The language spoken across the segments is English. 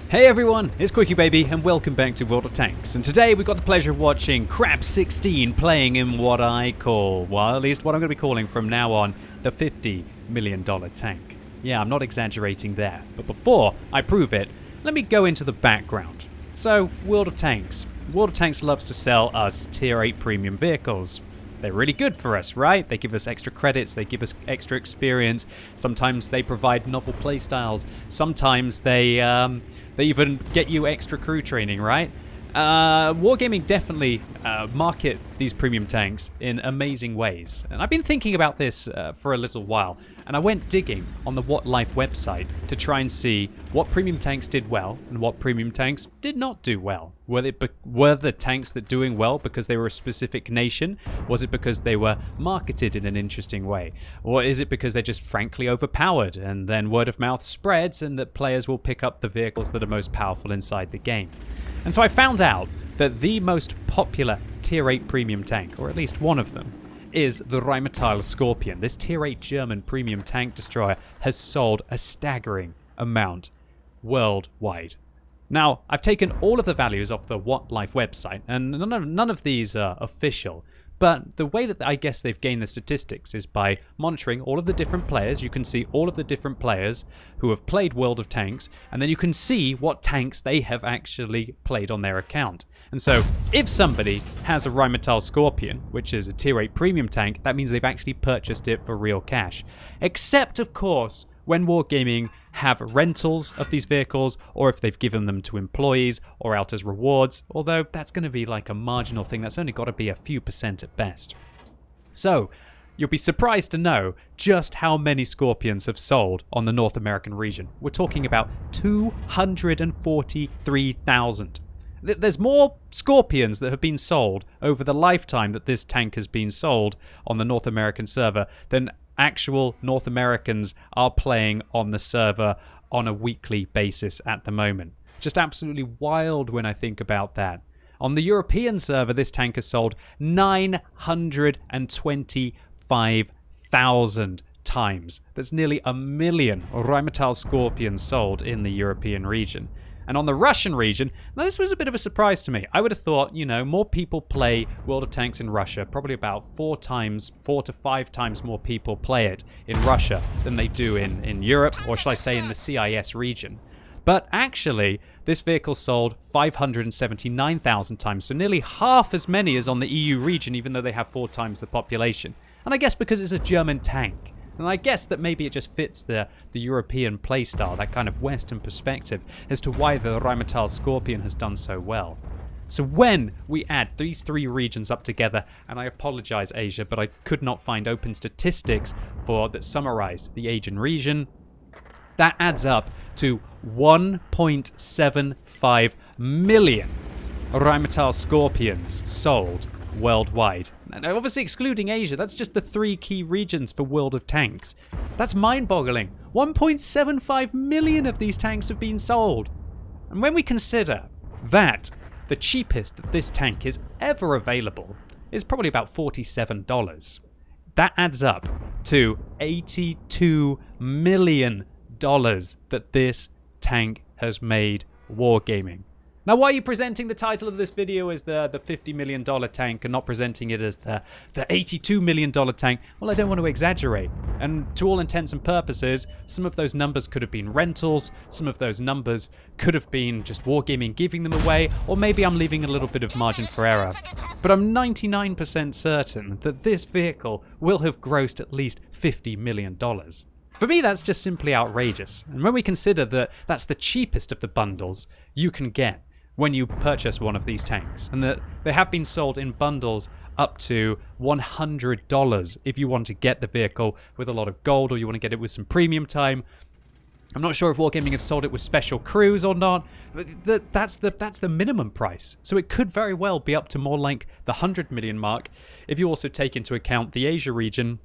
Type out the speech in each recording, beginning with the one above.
Hey everyone, it's QuickyBaby and welcome back to World of Tanks. And today we've got the pleasure of watching Crab16 playing in what I call, well at least what I'm going to be calling from now on, the $50 million tank. Yeah, I'm not exaggerating there, but before I prove it, let me go into the background. So, World of Tanks. World of Tanks loves to sell us Tier 8 premium vehicles. They're really good for us, right? They give us extra credits, they give us extra experience. Sometimes they provide novel playstyles. Sometimes they even get you extra crew training, right? Wargaming definitely market these premium tanks in amazing ways. And I've been thinking about this for a little while. And I went digging on the QuickyBWOT Life website to try and see what premium tanks did well and what premium tanks did not do well. Were the tanks that doing well because they were a specific nation? Was it because they were marketed in an interesting way? Or is it because they're just frankly overpowered and then word of mouth spreads and that players will pick up the vehicles that are most powerful inside the game? And so I found out that the most popular Tier 8 premium tank, or at least one of them, is the Rheinmetall Scorpion. This Tier 8 German premium tank destroyer has sold a staggering amount worldwide. Now, I've taken all of the values off the QuickyBWOT Life website, and none of these are official. But the way that I guess they've gained the statistics is by monitoring all of the different players. You can see all of the different players who have played World of Tanks, and then you can see what tanks they have actually played on their account. And so, if somebody has a Rheinmetall Scorpion, which is a Tier 8 premium tank, that means they've actually purchased it for real cash. Except, of course, when Wargaming have rentals of these vehicles, or if they've given them to employees or out as rewards, although that's going to be like a marginal thing. That's only got to be a few percent at best. So, you'll be surprised to know just how many Scorpions have sold on the North American region. We're talking about 243,000. There's more Scorpions that have been sold over the lifetime that this tank has been sold on the North American server than actual North Americans are playing on the server on a weekly basis at the moment. Just absolutely wild when I think about that. On the European server, this tank has sold 925,000 times. That's nearly 1 million Rheinmetall Scorpions sold in the European region. And on the Russian region, now this was a bit of a surprise to me. I would have thought, more people play World of Tanks in Russia. Probably about 4 to 5 times more people play it in Russia than they do in Europe, or should I say in the CIS region. But actually, this vehicle sold 579,000 times, so nearly half as many as on the EU region, even though they have 4 times the population. And I guess because it's a German tank. And I guess that maybe it just fits the European playstyle, that kind of Western perspective, as to why the Rheinmetall Scorpion has done so well. So when we add these 3 regions up together, and I apologize Asia, but I could not find open statistics that summarized the Asian region, that adds up to 1.75 million Rheinmetall Scorpions sold worldwide. And obviously excluding Asia, that's just the 3 key regions for World of Tanks. That's mind-boggling. 1.75 million of these tanks have been sold. And when we consider that the cheapest that this tank is ever available is probably about $47, that adds up to $82 million that this tank has made Wargaming. Now, why are you presenting the title of this video as the $50 million tank and not presenting it as the $82 million tank? Well, I don't want to exaggerate. And to all intents and purposes, some of those numbers could have been rentals, some of those numbers could have been just Wargaming giving them away, or maybe I'm leaving a little bit of margin for error. But I'm 99% certain that this vehicle will have grossed at least $50 million. For me, that's just simply outrageous. And when we consider that that's the cheapest of the bundles you can get when you purchase one of these tanks, and that they have been sold in bundles up to $100 if you want to get the vehicle with a lot of gold, or you want to get it with some premium time. I'm not sure if Wargaming have sold it with special crews or not, but that's the minimum price. So it could very well be up to more like the 100 million mark if you also take into account the Asia region,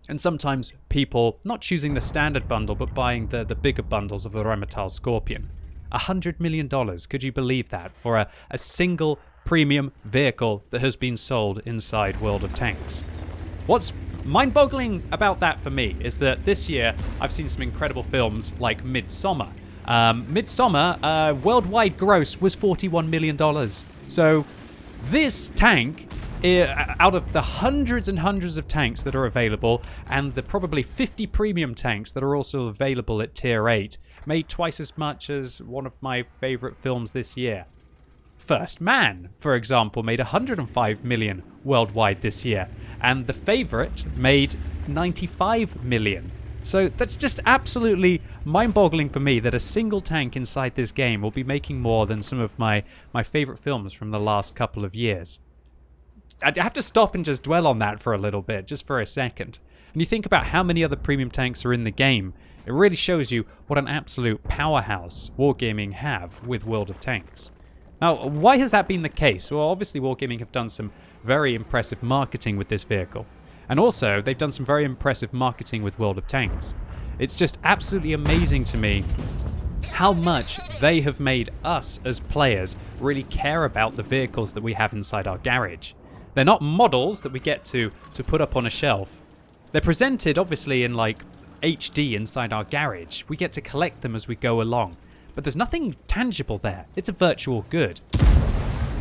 and sometimes people not choosing the standard bundle but buying the bigger bundles of the Rheinmetall Scorpion. $100 million, could you believe that, for a single premium vehicle that has been sold inside World of Tanks? What's mind-boggling about that for me is that this year I've seen some incredible films like Midsommar, Midsummer, worldwide gross was $41 million. So this tank, out of the hundreds and hundreds of tanks that are available, and the probably 50 premium tanks that are also available at Tier 8, made twice as much as one of my favorite films this year. First Man, for example, made 105 million worldwide this year, and The Favorite made 95 million. So that's just absolutely mind-boggling for me that a single tank inside this game will be making more than some of my favorite films from the last couple of years. I'd have to stop and just dwell on that for a little bit, just for a second. And you think about how many other premium tanks are in the game, it really shows you what an absolute powerhouse Wargaming have with World of Tanks. Now, why has that been the case? Well, obviously Wargaming have done some very impressive marketing with this vehicle. And also, they've done some very impressive marketing with World of Tanks. It's just absolutely amazing to me how much they have made us as players really care about the vehicles that we have inside our garage. They're not models that we get to put up on a shelf. They're presented, obviously, in like HD inside our garage. We get to collect them as we go along. But there's nothing tangible there. It's a virtual good.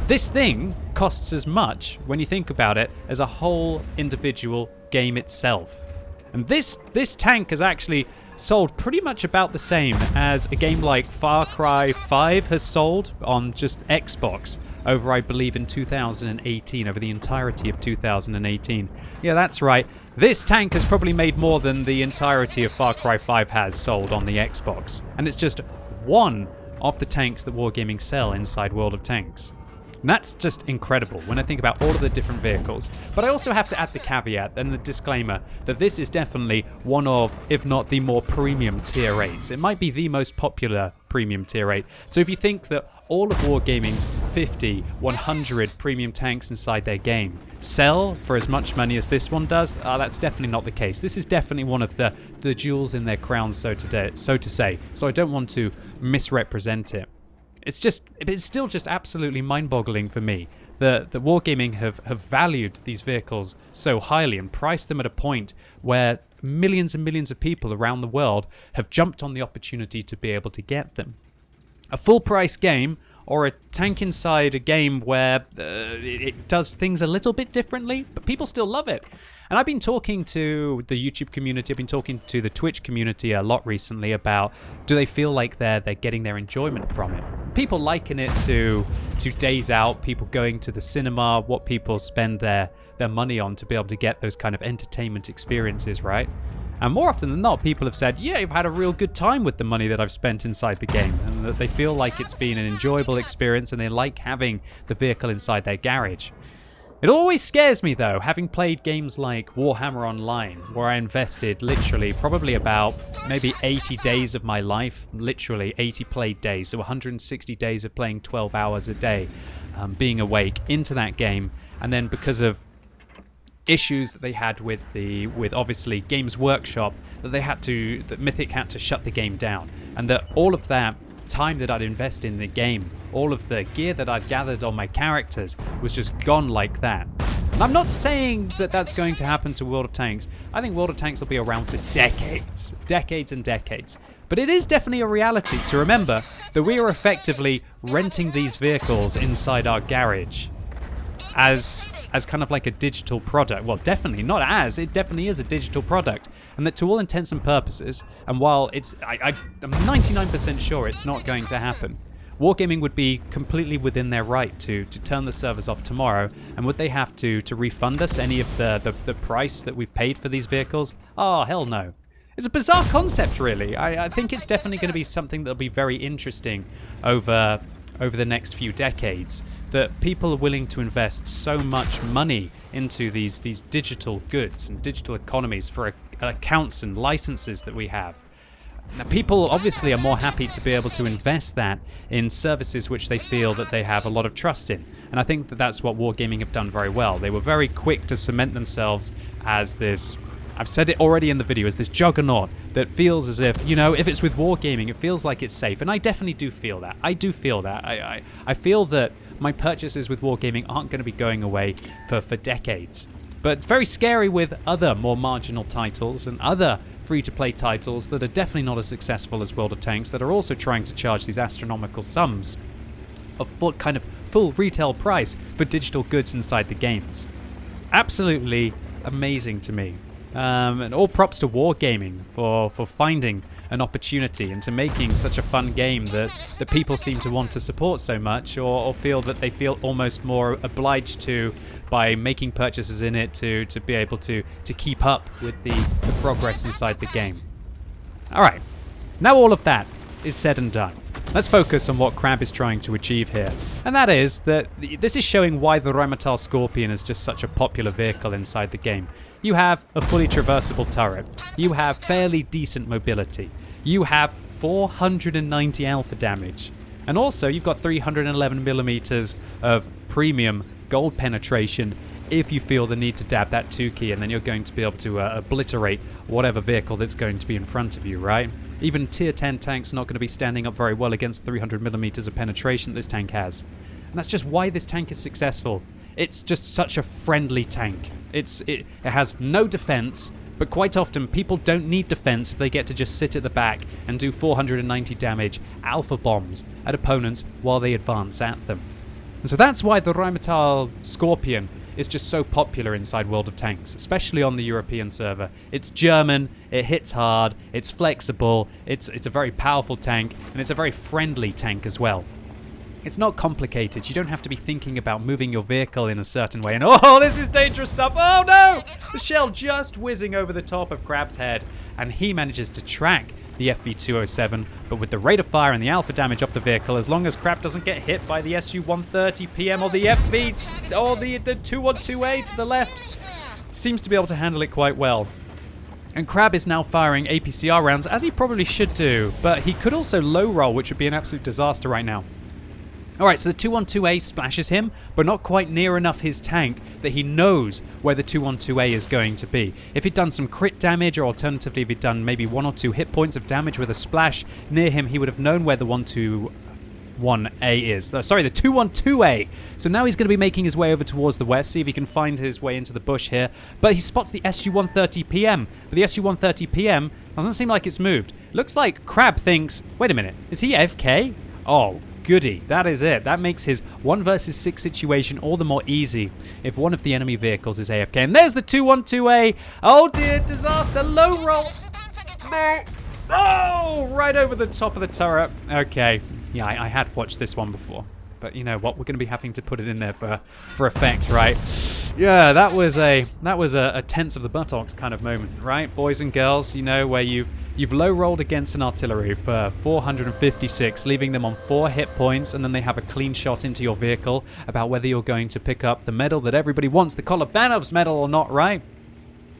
This thing costs as much, when you think about it, as a whole individual game itself. And this tank has actually sold pretty much about the same as a game like Far Cry 5 has sold on just Xbox over, I believe, in 2018, over the entirety of 2018. Yeah, that's right. This tank has probably made more than the entirety of Far Cry 5 has sold on the Xbox. And it's just one of the tanks that Wargaming sell inside World of Tanks. And that's just incredible when I think about all of the different vehicles. But I also have to add the caveat and the disclaimer that this is definitely one of, if not the more premium tier 8s. It might be the most popular premium tier 8. So if you think that all of Wargaming's 50, 100 premium tanks inside their game sell for as much money as this one does, that's definitely not the case. This is definitely one of the jewels in their crown, so to say. So I don't want to misrepresent it. It's still just absolutely mind-boggling for me that Wargaming have valued these vehicles so highly and priced them at a point where millions and millions of people around the world have jumped on the opportunity to be able to get them. A full-price game, or a tank inside a game where it does things a little bit differently, but people still love it. And I've been talking to the YouTube community, I've been talking to the Twitch community a lot recently about, do they feel like they're getting their enjoyment from it? People liken it to days out, people going to the cinema, what people spend their money on to be able to get those kind of entertainment experiences, right? And more often than not, people have said, yeah, I've had a real good time with the money that I've spent inside the game, and that they feel like it's been an enjoyable experience and they like having the vehicle inside their garage. It always scares me though, having played games like Warhammer Online, where I invested literally probably about maybe 80 days of my life, literally 80 played days, so 160 days of playing 12 hours a day, being awake into that game, and then because of issues that they had with obviously Games Workshop, that Mythic had to shut the game down, and that all of that time that I'd invest in the game, all of the gear that I'd gathered on my characters was just gone like that. And I'm not saying that that's going to happen to World of Tanks. I think World of Tanks will be around for decades and decades. But it is definitely a reality to remember that we are effectively renting these vehicles inside our garage as kind of like a digital product. Well, definitely not as, it definitely is a digital product. And that to all intents and purposes, and while I'm 99% sure it's not going to happen, Wargaming would be completely within their right to turn the servers off tomorrow, and would they have to refund us any of the price that we've paid for these vehicles? Oh, hell no. It's a bizarre concept, really. I think it's definitely going to be something that'll be very interesting over the next few decades, that people are willing to invest so much money into these digital goods and digital economies for accounts and licenses that we have. Now, people obviously are more happy to be able to invest that in services which they feel that they have a lot of trust in. And I think that that's what Wargaming have done very well. They were very quick to cement themselves as this, I've said it already in the video, as this juggernaut that feels as if, if it's with Wargaming, it feels like it's safe. And I definitely do feel that. I do feel that. I feel that my purchases with Wargaming aren't going to be going away for decades. But it's very scary with other more marginal titles and other free-to-play titles that are definitely not as successful as World of Tanks, that are also trying to charge these astronomical sums of kind of full retail price for digital goods inside the games. Absolutely amazing to me. And all props to Wargaming for finding an opportunity into making such a fun game that people seem to want to support so much, or feel that they feel almost more obliged to by making purchases in it to be able to keep up with the progress inside the game. Alright, now all of that is said and done. Let's focus on what Crab is trying to achieve here. And that is that this is showing why the Rheinmetall Scorpion is just such a popular vehicle inside the game. You have a fully traversable turret. You have fairly decent mobility. You have 490 alpha damage. And also you've got 311 millimeters of premium gold penetration if you feel the need to dab that 2 key, and then you're going to be able to obliterate whatever vehicle that's going to be in front of you, right? Even tier 10 tanks are not going to be standing up very well against 300 millimeters of penetration that this tank has. And that's just why this tank is successful. It's just such a friendly tank. It has no defense, but quite often people don't need defense if they get to just sit at the back and do 490 damage alpha bombs at opponents while they advance at them. And so that's why the Rheinmetall Scorpion is just so popular inside World of Tanks, especially on the European server. It's German, it hits hard, it's flexible, it's a very powerful tank, and it's a very friendly tank as well. It's not complicated. You don't have to be thinking about moving your vehicle in a certain way. And oh, this is dangerous stuff. Oh no! The shell just whizzing over the top of Crab's head, and he manages to track the FV207, but with the rate of fire and the alpha damage up the vehicle, as long as Crab doesn't get hit by the SU-130 PM or the FV or the 212A to the left, seems to be able to handle it quite well. And Crab is now firing APCR rounds, as he probably should do, but he could also low roll, which would be an absolute disaster right now. Alright, so the 212A splashes him, but not quite near enough his tank that he knows where the 212A is going to be. If he'd done some crit damage, or alternatively if he'd done maybe 1 or 2 hit points of damage with a splash near him, he would have known where the 121A is. Sorry, the 212A. So now he's going to be making his way over towards the west, see if he can find his way into the bush here. But he spots the SU-130 PM. But the SU-130 PM doesn't seem like it's moved. Looks like Crab thinks, wait a minute, is he AFK? Oh, goody, that is it. That makes his 1 versus 6 situation all the more easy if one of the enemy vehicles is AFK. And there's the 212A. Oh dear, disaster, low roll. No. Oh, right over the top of the turret. Okay, yeah, I had watched this one before. But you know what, we're going to be having to put it in there for effect, right? Yeah, that was a tense of the buttocks kind of moment, right? Boys and girls, you know, where you've low rolled against an artillery for 456, leaving them on 4 hit points, and then they have a clean shot into your vehicle about whether you're going to pick up the medal that everybody wants, the Kolobanov's medal or not, right?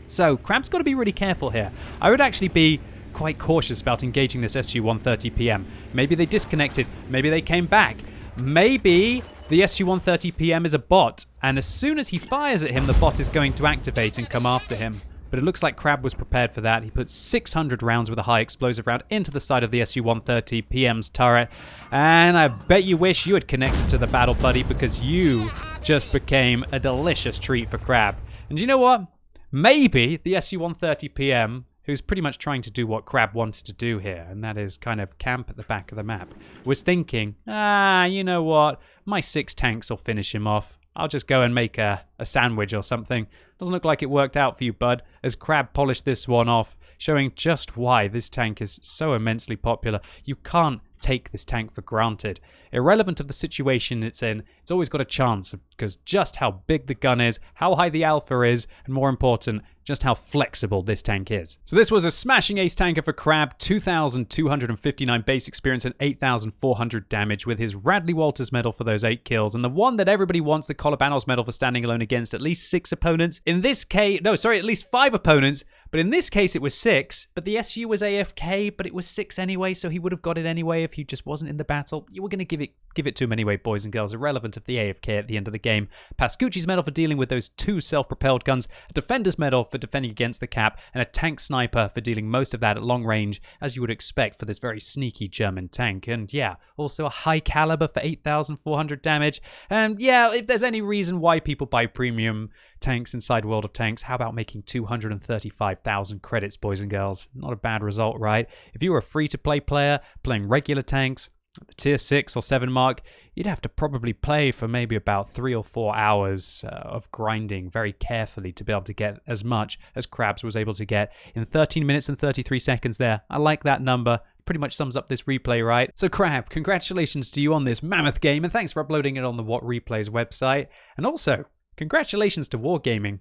So Crab's got to be really careful here. I would actually be quite cautious about engaging this SU-130 PM. Maybe they disconnected, maybe they came back. Maybe the SU-130 PM is a bot, and as soon as he fires at him, the bot is going to activate and come after him. But it looks like Crab was prepared for that. He put 600 rounds with a high explosive round into the side of the SU-130 PM's turret, and I bet you wish you had connected to the battle buddy, because you just became a delicious treat for Crab. And you know what? Maybe the SU-130 PM, who's pretty much trying to do what Crab wanted to do here, and that is kind of camp at the back of the map, was thinking, you know what, my 6 tanks will finish him off. I'll just go and make a sandwich or something. Doesn't look like it worked out for you, bud, as Crab polished this one off, showing just why this tank is so immensely popular. You can't take this tank for granted. Irrelevant of the situation it's in, it's always got a chance, because just how big the gun is, how high the alpha is, and more important, just how flexible this tank is. So this was a smashing ace tanker for Crab, 2,259 base experience and 8,400 damage with his Radley Walters medal for those 8 kills, and the one that everybody wants, the Kolobanov's medal for standing alone against at least 6 opponents. In this case, no, sorry, at least 5 opponents, but in this case it was 6, but the SU was AFK, but it was 6 anyway, so he would have got it anyway if he just wasn't in the battle. You were going to give it to him anyway, boys and girls, irrelevant of the AFK at the end of the game. Pascucci's medal for dealing with those 2 self-propelled guns, a Defender's medal for defending against the cap, and a Tank Sniper for dealing most of that at long range, as you would expect for this very sneaky German tank. And yeah, also a High Caliber for 8,400 damage. And yeah, if there's any reason why people buy premium tanks inside World of Tanks. How about making 235,000 credits, boys and girls? Not a bad result, right? If you were a free-to-play player playing regular tanks, at the tier 6 or 7 mark, you'd have to probably play for maybe about 3 or 4 hours of grinding very carefully to be able to get as much as Krabs was able to get in 13 minutes and 33 seconds there. I like that number. Pretty much sums up this replay, right? So Crab, congratulations to you on this mammoth game, and thanks for uploading it on the What Replays website. And also, congratulations to Wargaming.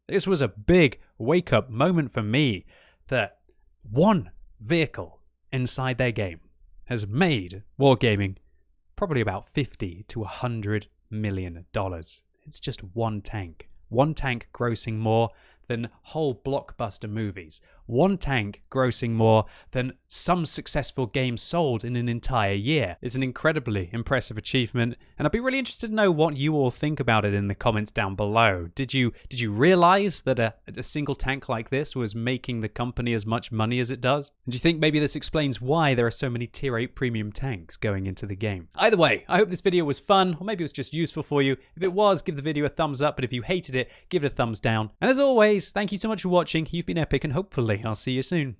This was a big wake-up moment for me that one vehicle inside their game has made Wargaming probably about $50 to $100 million. It's just one tank. One tank grossing more than whole blockbuster movies. One tank grossing more than some successful games sold in an entire year. It's an incredibly impressive achievement, and I'd be really interested to know what you all think about it in the comments down below. Did you realize that a single tank like this was making the company as much money as it does? And do you think maybe this explains why there are so many tier 8 premium tanks going into the game? Either way, I hope this video was fun, or maybe it was just useful for you. If it was, give the video a thumbs up, but if you hated it, give it a thumbs down. And as always, thank you so much for watching. You've been epic, and hopefully I'll see you soon.